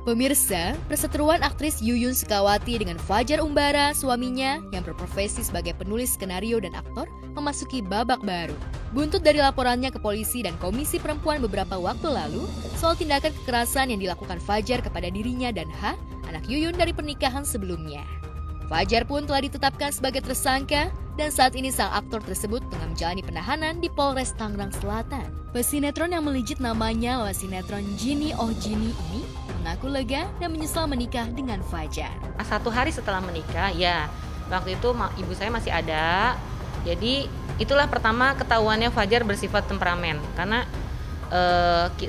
Pemirsa, perseteruan aktris Yuyun Sukawati dengan Fajar Umbara, suaminya yang berprofesi sebagai penulis skenario dan aktor, memasuki babak baru. Buntut dari laporannya ke polisi dan Komisi Perempuan beberapa waktu lalu soal tindakan kekerasan yang dilakukan Fajar kepada dirinya dan H, anak Yuyun dari pernikahan sebelumnya. Fajar pun telah ditetapkan sebagai tersangka dan saat ini sang aktor tersebut tengah menjalani penahanan di Polres Tangerang Selatan. Pesinetron yang melejit namanya lewat sinetron Jini Oh Jini ini mengaku lega dan menyesal menikah dengan Fajar. 1 hari setelah menikah, ya waktu itu ibu saya masih ada. Jadi itulah pertama ketahuannya Fajar bersifat temperamen. Karena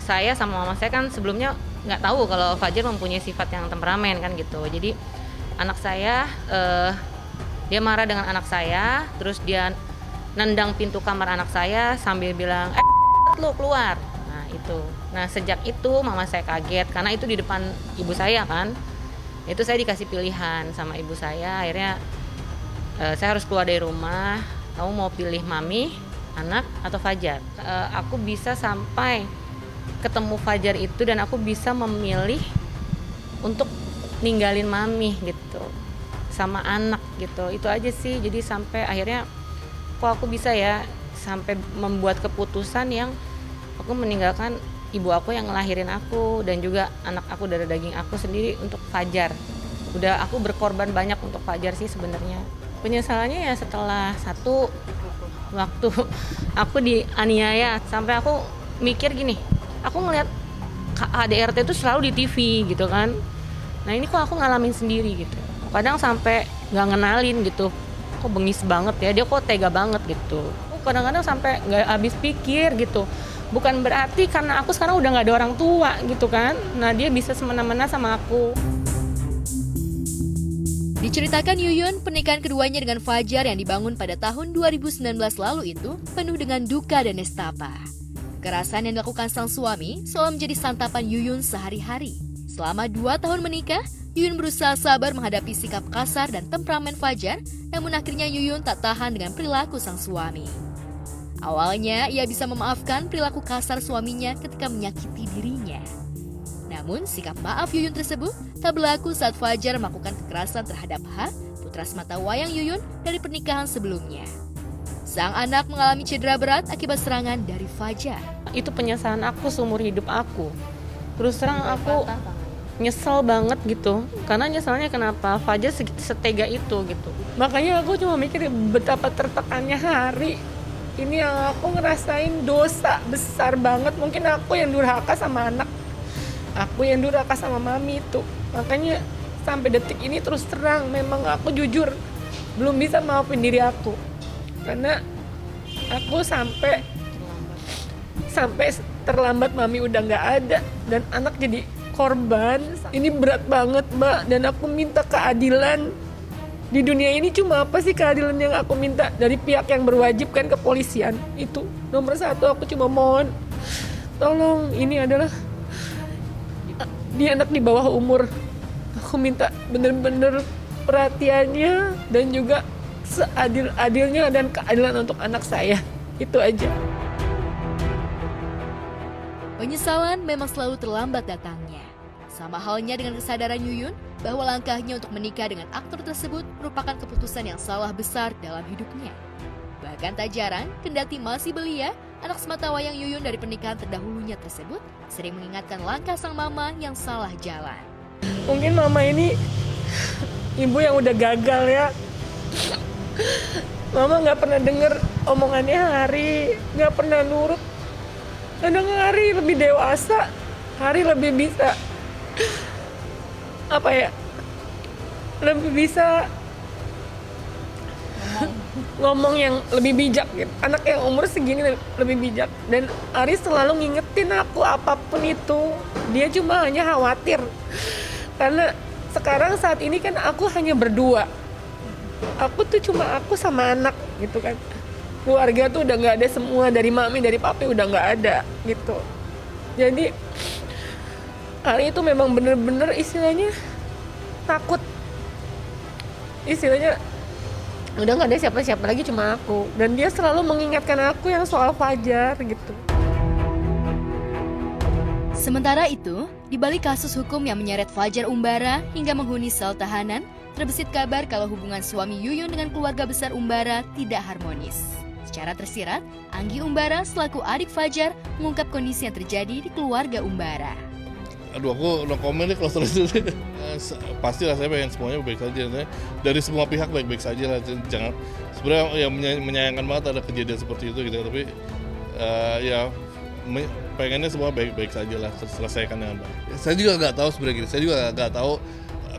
saya sama mama saya kan sebelumnya nggak tahu kalau Fajar mempunyai sifat yang temperamen kan gitu. Jadi anak saya, dia marah dengan anak saya, terus dia nendang pintu kamar anak saya sambil bilang, lu keluar. Nah itu. Nah sejak itu mama saya kaget karena itu di depan ibu saya kan. Itu saya dikasih pilihan sama ibu saya. Akhirnya saya harus keluar dari rumah. Kamu mau pilih mami, anak, atau Fajar? Aku bisa sampai ketemu Fajar itu dan aku bisa memilih untuk ninggalin mami gitu sama anak gitu. Itu aja sih. Jadi sampai akhirnya kok aku bisa ya sampai membuat keputusan yang aku meninggalkan ibu aku yang ngelahirin aku dan juga anak aku dari daging aku sendiri untuk Fajar. Udah aku berkorban banyak untuk Fajar sih sebenarnya. Penyesalannya ya setelah satu waktu aku dianiaya sampai aku mikir gini, aku ngeliat KDRT itu selalu di TV gitu kan. Nah ini kok aku ngalamin sendiri gitu. Kadang sampai nggak ngenalin gitu. Kok bengis banget ya, dia kok tega banget gitu. Kadang-kadang sampai nggak habis pikir gitu. Bukan berarti karena aku sekarang udah nggak ada orang tua gitu kan. Nah dia bisa semena-mena sama aku. Diceritakan Yuyun, pernikahan keduanya dengan Fajar yang dibangun pada tahun 2019 lalu itu penuh dengan duka dan nestapa. Kekerasan yang dilakukan sang suami seolah menjadi santapan Yuyun sehari-hari. Selama 2 tahun menikah, Yuyun berusaha sabar menghadapi sikap kasar dan temperamen Fajar, namun akhirnya Yuyun tak tahan dengan perilaku sang suami. Awalnya, ia bisa memaafkan perilaku kasar suaminya ketika menyakiti dirinya. Namun, sikap maaf Yuyun tersebut tak berlaku saat Fajar melakukan kekerasan terhadap H, putra sematawayang Yuyun dari pernikahan sebelumnya. Sang anak mengalami cedera berat akibat serangan dari Fajar. Itu penyesalan aku seumur hidup aku. Terus terang aku nyesel banget gitu. Karena nyesalnya kenapa Fajar setega itu gitu. Makanya aku cuma mikir betapa tertekannya hari. Ini yang aku ngerasain dosa besar banget. Mungkin aku yang durhaka sama anak. Aku yang durhaka sama mami itu. Makanya sampai detik ini terus terang memang aku jujur belum bisa maafin diri aku. Karena aku sampai terlambat mami udah nggak ada dan anak jadi korban. Ini berat banget Mbak dan aku minta keadilan. Di dunia ini cuma apa sih keadilan yang aku minta dari pihak yang berwajib kan, kepolisian. Itu nomor 1 aku cuma mohon tolong, ini adalah dia anak di bawah umur. Aku minta bener-bener perhatiannya dan juga seadil-adilnya dan keadilan untuk anak saya. Itu aja. Penyesalan memang selalu terlambat datangnya. Sama halnya dengan kesadaran Yuyun bahwa langkahnya untuk menikah dengan aktor tersebut merupakan keputusan yang salah besar dalam hidupnya. Bahkan tak jarang, kendati masih belia, anak sematawayang Yuyun dari pernikahan terdahulunya tersebut sering mengingatkan langkah sang mama yang salah jalan. Mungkin mama ini ibu yang udah gagal ya. Mama gak pernah denger omongannya Hari, gak pernah nurut. Kadang Hari lebih dewasa, Hari lebih bisa lebih bisa ngomong yang lebih bijak gitu. Anak yang umur segini lebih bijak. Dan Ari selalu ngingetin aku apapun itu. Dia cuma hanya khawatir. Karena sekarang saat ini kan aku hanya berdua. Aku tuh cuma aku sama anak gitu kan. Keluarga tuh udah gak ada semua. Dari mami, dari papi udah gak ada gitu. Jadi Ari itu memang bener-bener istilahnya takut. Istilahnya udah gak ada siapa-siapa lagi, cuma aku. Dan dia selalu mengingatkan aku yang soal Fajar gitu. Sementara itu, di balik kasus hukum yang menyeret Fajar Umbara hingga menghuni sel tahanan, terbesit kabar kalau hubungan suami Yuyun dengan keluarga besar Umbara tidak harmonis. Secara tersirat, Anggi Umbara selaku adik Fajar mengungkap kondisi yang terjadi di keluarga Umbara. Aduh, aku no comment nih kalau soal itu. Pastilah saya pengen semuanya baik saja. Dari semua pihak baik-baik saja lah. Jangan sebenarnya yang menyayangkan banget ada kejadian seperti itu gitu. Tapi ya pengennya semua baik-baik saja lah, selesaikan dengan baik. Saya juga nggak tahu sebenarnya gini. Saya juga nggak tahu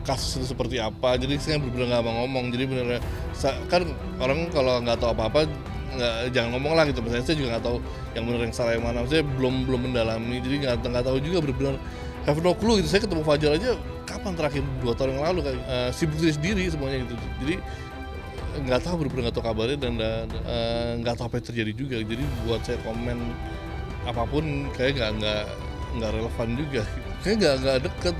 kasus itu seperti apa. Jadi saya benar-benar nggak mau ngomong. Jadi benar kan orang kalau nggak tahu apa-apa jangan ngomong lah gitu. Misalnya saya juga nggak tahu yang benar yang salah yang mana. Saya belum mendalami. Jadi nggak tahu juga benar-benar have no clue gitu. Saya ketemu Fajar aja kapan terakhir 2 tahun yang lalu kayak sibuk sendiri semuanya gitu. Jadi nggak tahu benar-benar nggak tahu kabarnya dan nggak tahu apa yang terjadi juga. Jadi buat saya komen apapun kayak nggak relevan juga. Kayak nggak deket,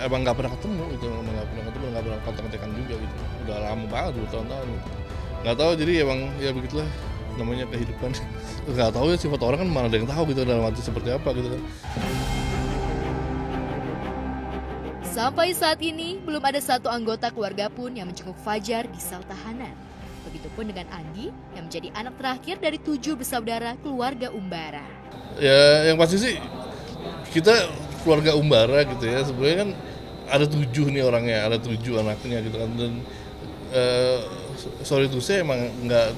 emang nggak pernah ketemu gitu, nggak pernah kontak-kontakan juga gitu. Udah lama banget 2 tahun gitu. Nggak tahu, jadi emang ya begitulah namanya kehidupan. Nggak tahu ya sifat orang kan mana ada yang tahu gitu dalam hati seperti apa gitu kan. Sampai saat ini, belum ada satu anggota keluarga pun yang menjenguk Fajar di sel tahanan. Begitupun dengan Anggi yang menjadi anak terakhir dari 7 bersaudara keluarga Umbara. Ya yang pasti sih kita keluarga Umbara gitu ya, sebenarnya kan ada 7 nih orangnya, ada 7 anaknya gitu kan. Dan sorry to say emang nggak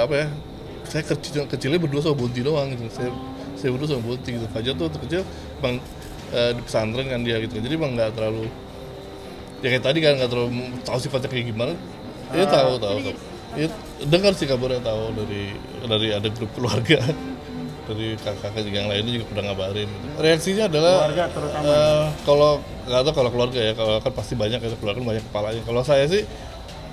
apa ya, saya kecilnya berdua sama Bunti doang gitu. Saya berdua sama Bunti gitu. Fajar tuh kecil bang di pesantren kan dia gitu. Jadi bang nggak terlalu ya kayak tadi kan nggak terlalu tahu sifatnya kayak gimana. Iya tahu. Ya, dengar sih kabarnya tahu dari ada grup keluarga. Dari kakak yang lainnya juga pernah ngabarin. Reaksinya adalah keluarga terutama. Kalau nggak tahu kalau keluarga ya, kalau kan pasti banyak ya, keluarga kan banyak kepalanya. Kalau saya sih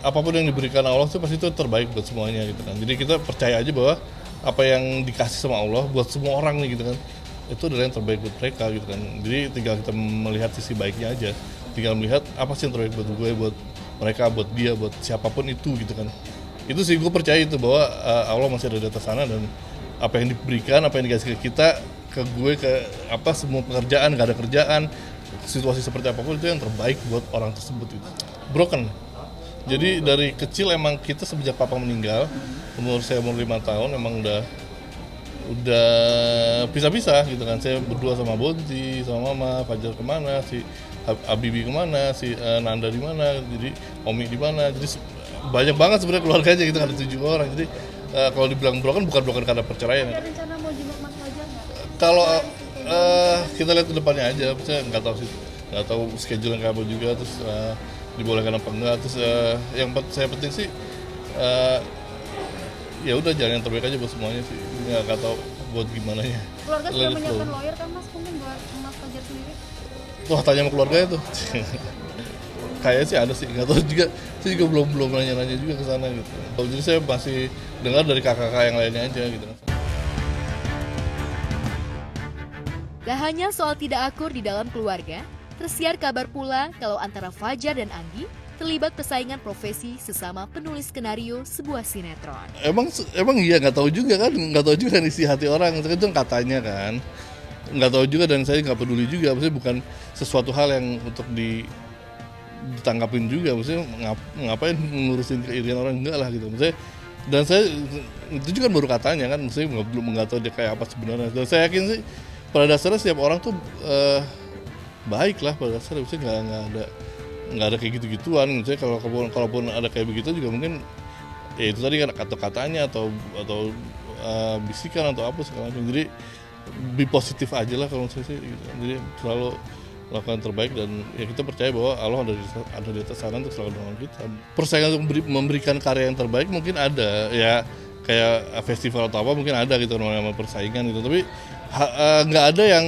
apapun yang diberikan Allah sih pasti itu terbaik buat semuanya gitu kan. Jadi kita percaya aja bahwa apa yang dikasih sama Allah buat semua orang nih gitu kan, itu adalah yang terbaik buat mereka gitu kan. Jadi tinggal kita melihat sisi baiknya aja, tinggal melihat apa sih yang terbaik buat gue, buat mereka, buat dia, buat siapapun itu gitu kan. Itu sih gue percaya itu bahwa Allah masih ada di atas sana, dan apa yang diberikan, apa yang dikasih ke kita, ke gue, ke apa semua pekerjaan, gak ada kerjaan, situasi seperti apapun itu yang terbaik buat orang tersebut itu. Broken. Jadi dari kecil emang kita semenjak papa meninggal, saya umur 5 tahun emang udah pisah-pisah gitu kan. Saya berdua sama Bonti, sama mama, Fajar kemana, si Abibi kemana, si Nanda di mana, jadi Omi di mana. Jadi banyak banget sebenarnya keluarganya gitu kan, ada 7 orang. Jadi kalau dibilang broken bukan karena perceraian. Ada rencana mau jemput Mas Fajar nggak? Kalau kita lihat ke depannya aja, saya nggak tahu sih, nggak tahu schedule kayak apa juga, terus dibolehkan apa enggak. Terus yang saya penting sih ya udah jalan yang terbaik aja buat semuanya sih, nggak tahu buat gimana ya. Keluarga sudah menyiapkan lawyer kan Mas, mungkin buat Mas Fajar sendiri? Wah, tanya sama keluarganya tuh. Kayaknya sih ada sih, nggak tahu juga. Saya juga belum nanya juga ke sana gitu. Jadi saya masih dengar dari kakak-kakak yang lainnya aja gitu. Tak hanya soal tidak akur di dalam keluarga, tersiar kabar pula kalau antara Fajar dan Anggi terlibat persaingan profesi sesama penulis skenario sebuah sinetron. Emang iya, nggak tahu juga kan isi hati orang, itu katanya kan. Nggak tahu juga, dan saya nggak peduli juga. Maksudnya bukan sesuatu hal yang untuk ditanggapin juga. Maksudnya ngapain ngurusin keirian orang, enggak lah gitu. Maksudnya, dan saya itu juga baru katanya kan, maksudnya belum nggak tahu dia kayak apa sebenarnya. Dan saya yakin sih pada dasarnya setiap orang tuh baik lah pada dasarnya. Maksudnya nggak ada kayak gitu-gituan. Maksudnya kalaupun ada kayak begitu juga mungkin ya itu tadi kan kata-katanya atau bisikan atau apa segala macam. Jadi be positif aja lah kalau saya sih gitu. Jadi selalu lakukan yang terbaik, dan ya kita percaya bahwa Allah ada di atas sana untuk selalu menolong kita. Persaingan untuk memberikan karya yang terbaik mungkin ada ya, kayak festival atau apa mungkin ada gitu, namanya persaingan gitu. Tapi nggak ada yang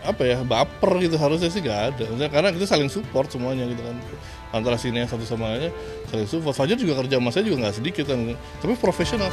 apa ya, baper gitu, harusnya sih nggak ada. Maksudnya, karena kita saling support semuanya gitu kan, antara sini yang satu sama lainnya saling support. Fajar juga kerja sama saya juga nggak sedikit kan, tapi profesional.